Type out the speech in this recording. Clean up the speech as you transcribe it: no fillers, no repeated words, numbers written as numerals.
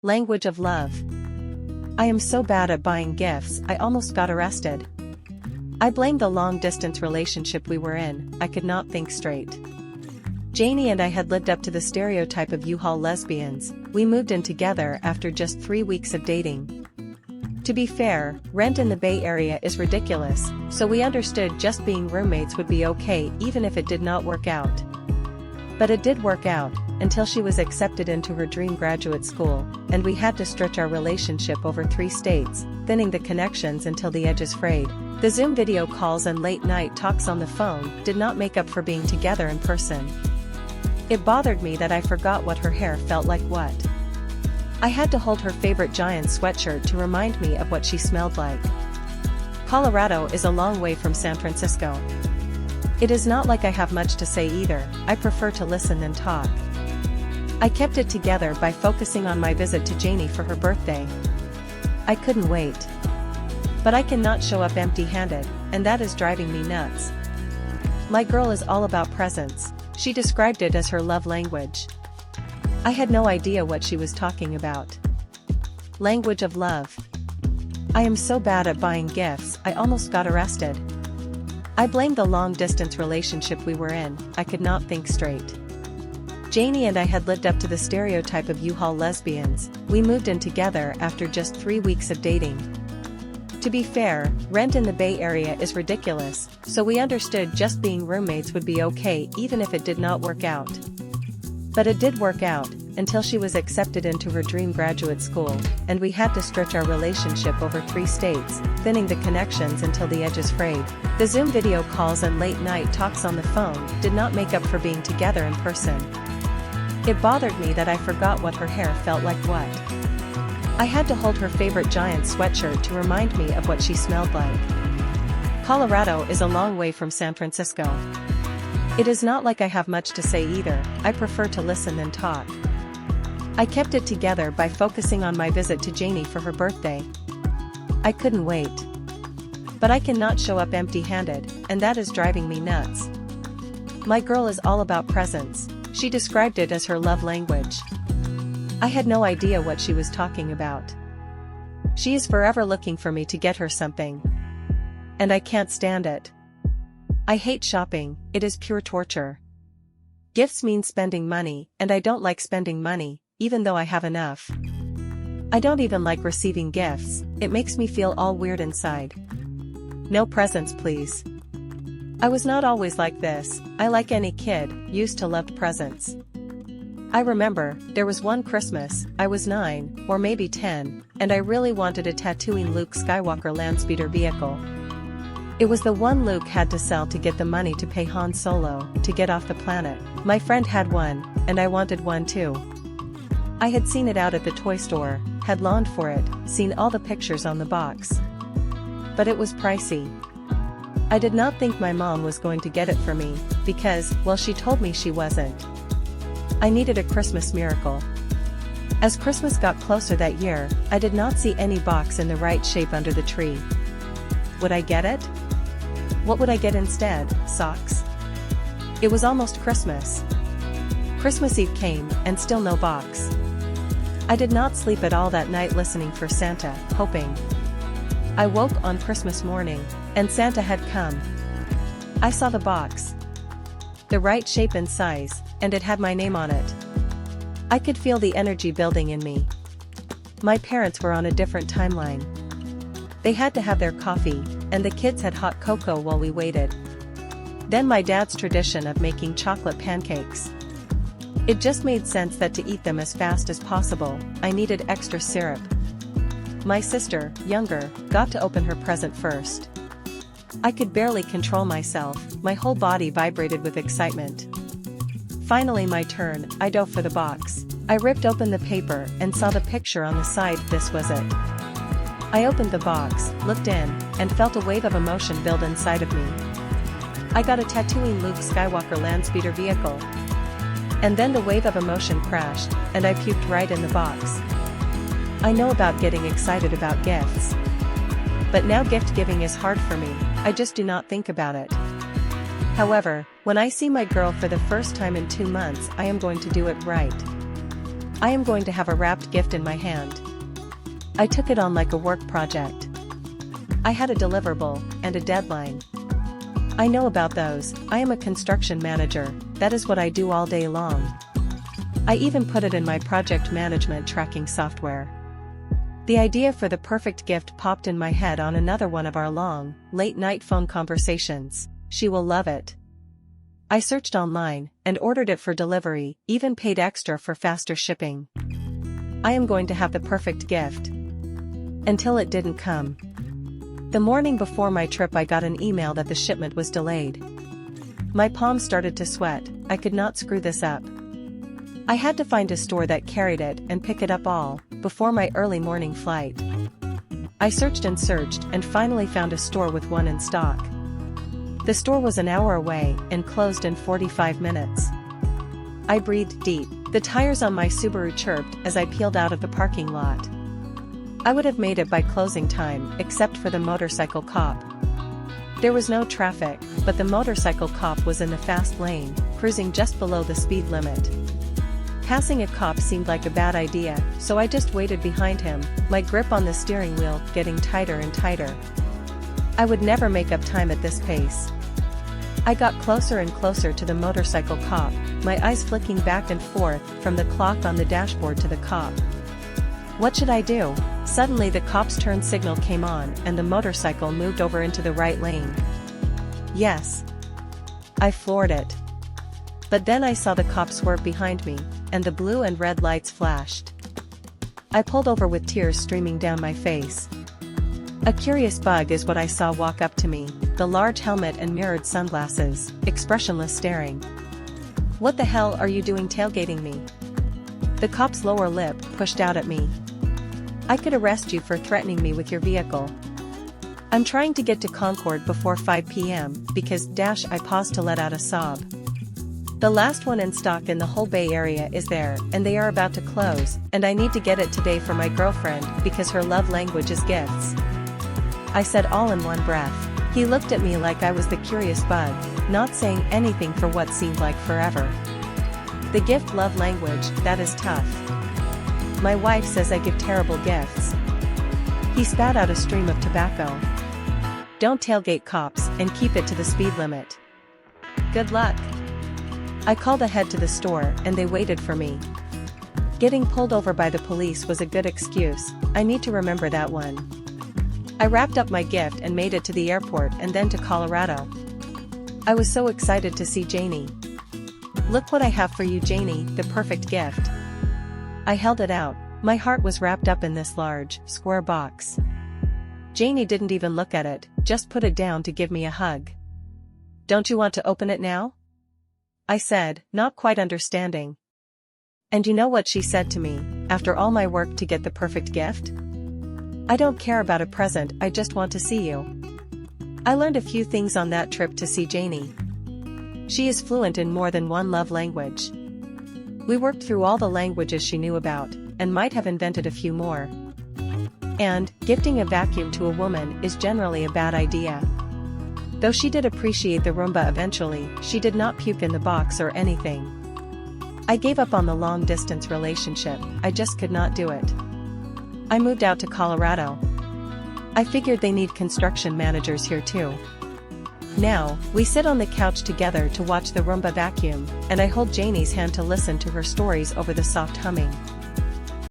Language of love. I am so bad at buying gifts, I almost got arrested. I blame the long-distance relationship we were in, I could not think straight. Janie and I had lived up to the stereotype of U-Haul lesbians. We moved in together after just 3 weeks of dating. To be fair, rent in the Bay Area is ridiculous, so we understood just being roommates would be okay even if it did not work out. But it did work out, until she was accepted into her dream graduate school, and we had to stretch our relationship over 3 states, thinning the connections until the edges frayed. The Zoom video calls and late-night talks on the phone did not make up for being together in person. It bothered me that I forgot what her hair felt like. I had to hold her favorite Giants sweatshirt to remind me of what she smelled like. Colorado is a long way from San Francisco. It is not like I have much to say either, I prefer to listen than talk. I kept it together by focusing on my visit to Janie for her birthday. I couldn't wait. But I cannot show up empty-handed, and that is driving me nuts. My girl is all about presents. She described it as her love language. I had no idea what she was talking about. Language of love. I am so bad at buying gifts, I almost got arrested. I blame the long-distance relationship we were in, I could not think straight. Janie and I had lived up to the stereotype of U-Haul lesbians. We moved in together after just 3 weeks of dating. To be fair, rent in the Bay Area is ridiculous, so we understood just being roommates would be okay even if it did not work out. But it did work out, until she was accepted into her dream graduate school, and we had to stretch our relationship over 3 states, thinning the connections until the edges frayed. The Zoom video calls and late-night talks on the phone did not make up for being together in person. It bothered me that I forgot what her hair felt like. I had to hold her favorite Giants sweatshirt to remind me of what she smelled like. Colorado is a long way from San Francisco. It is not like I have much to say either, I prefer to listen than talk. I kept it together by focusing on my visit to Janie for her birthday. I couldn't wait. But I cannot show up empty-handed, and that is driving me nuts. My girl is all about presents. She described it as her love language. I had no idea what she was talking about. She is forever looking for me to get her something. And I can't stand it. I hate shopping, it is pure torture. Gifts mean spending money, and I don't like spending money, even though I have enough. I don't even like receiving gifts, it makes me feel all weird inside. No presents please. I was not always like this, I, like any kid, used to love presents. I remember, there was one Christmas, I was 9, or maybe 10, and I really wanted a tattooing Luke Skywalker landspeeder vehicle. It was the one Luke had to sell to get the money to pay Han Solo to get off the planet. My friend had one, and I wanted one too. I had seen it out at the toy store, had longed for it, seen all the pictures on the box. But it was pricey. I did not think my mom was going to get it for me, because, well, she told me she wasn't. I needed a Christmas miracle. As Christmas got closer that year, I did not see any box in the right shape under the tree. Would I get it? What would I get instead? Socks? It was almost Christmas. Christmas Eve came, and still no box. I did not sleep at all that night listening for Santa, hoping. I woke on Christmas morning, and Santa had come. I saw the box. The right shape and size, and it had my name on it. I could feel the energy building in me. My parents were on a different timeline. They had to have their coffee, and the kids had hot cocoa while we waited. Then my dad's tradition of making chocolate pancakes. It just made sense that to eat them as fast as possible, I needed extra syrup. My sister, younger, got to open her present first. I could barely control myself, my whole body vibrated with excitement. Finally my turn, I dove for the box. I ripped open the paper and saw the picture on the side. This was it. I opened the box, looked in, and felt a wave of emotion build inside of me. I got a tattooing Luke Skywalker landspeeder vehicle. And then the wave of emotion crashed, and I puked right in the box. I know about getting excited about gifts. But now gift giving is hard for me, I just do not think about it. However, when I see my girl for the first time in 2 months, I am going to do it right. I am going to have a wrapped gift in my hand. I took it on like a work project. I had a deliverable and a deadline. I know about those. I am a construction manager. That is what I do all day long. I even put it in my project management tracking software. The idea for the perfect gift popped in my head on another one of our long, late-night phone conversations. She will love it. I searched online and ordered it for delivery, even paid extra for faster shipping. I am going to have the perfect gift. Until it didn't come. The morning before my trip I got an email that the shipment was delayed. My palms started to sweat. I could not screw this up. I had to find a store that carried it and pick it up all, before my early morning flight. I searched and finally found a store with one in stock. The store was an hour away and closed in 45 minutes. I breathed deep. The tires on my Subaru chirped as I peeled out of the parking lot. I would have made it by closing time, except for the motorcycle cop. There was no traffic, but the motorcycle cop was in the fast lane, cruising just below the speed limit. Passing a cop seemed like a bad idea, so I just waited behind him, my grip on the steering wheel getting tighter and tighter. I would never make up time at this pace. I got closer and closer to the motorcycle cop, my eyes flicking back and forth from the clock on the dashboard to the cop. What should I do? Suddenly the cop's turn signal came on and the motorcycle moved over into the right lane. Yes. I floored it. But then I saw the cop swerve behind me, and the blue and red lights flashed. I pulled over with tears streaming down my face. A curious bug is what I saw walk up to me, the large helmet and mirrored sunglasses, expressionless staring. What the hell are you doing tailgating me? The cop's lower lip pushed out at me. I could arrest you for threatening me with your vehicle. I'm trying to get to Concord before 5 p.m. because I paused to let out a sob. The last one in stock in the whole Bay Area is there, and they are about to close, and I need to get it today for my girlfriend because her love language is gifts. I said all in one breath. He looked at me like I was the curious bug, not saying anything for what seemed like forever. The gift love language, that is tough. My wife says I give terrible gifts. He spat out a stream of tobacco. Don't tailgate cops and keep it to the speed limit. Good luck. I called ahead to the store and they waited for me. Getting pulled over by the police was a good excuse. I need to remember that one. I wrapped up my gift and made it to the airport and then to Colorado. I was so excited to see Janie. Look what I have for you, Janie, the perfect gift. I held it out. My heart was wrapped up in this large, square box. Janie didn't even look at it, just put it down to give me a hug. Don't you want to open it now? I said, not quite understanding. And you know what she said to me, after all my work to get the perfect gift? I don't care about a present, I just want to see you. I learned a few things on that trip to see Janie. She is fluent in more than one love language. We worked through all the languages she knew about, and might have invented a few more. And, gifting a vacuum to a woman is generally a bad idea. Though she did appreciate the Roomba eventually, she did not puke in the box or anything. I gave up on the long-distance relationship, I just could not do it. I moved out to Colorado. I figured they need construction managers here too. Now, we sit on the couch together to watch the Roomba vacuum, and I hold Janie's hand to listen to her stories over the soft humming.